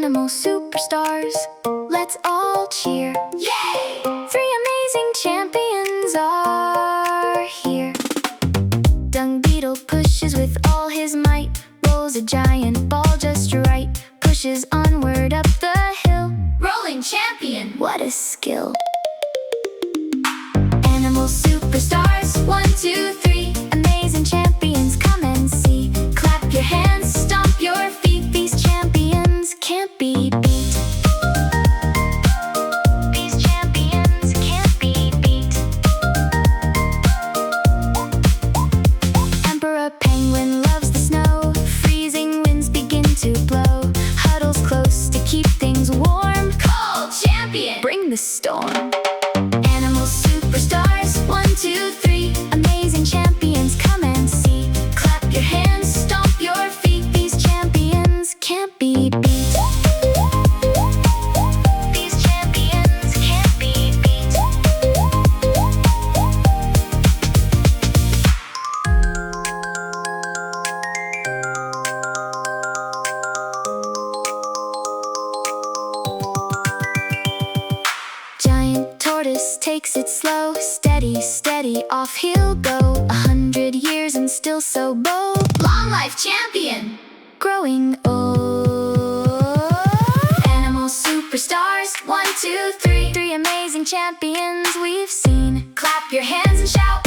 Animal superstars, let's all cheer. Yay! 3 amazing champions are here. Dung Beetle pushes with all his might, rolls a giant ball just right, pushes onward up the hill. Rolling champion! What a skill! Animal superstars, 1, 2, 3. Amazing champions, come and see. Clap your hands, stomp your feet. These champions can't be beat. These champions can't be beat. Emperor Penguin loves the snow. Freezing winds begin to blow. Huddles close to keep things warm. Cold champion! Bring the storm. Animal superstars, 1, 2, 3. Amazing champions, come and see. Clap your hands, stomp your feet. These champions can't be beat. These champions can't be beat. Giant tortoise takes it slow. Steady, steady, off he'll go. 100 years and still so bold. Long life champion! Growing old. Animal superstars, 1, 2, 3. 3 amazing champions we've seen. Clap your hands and shout.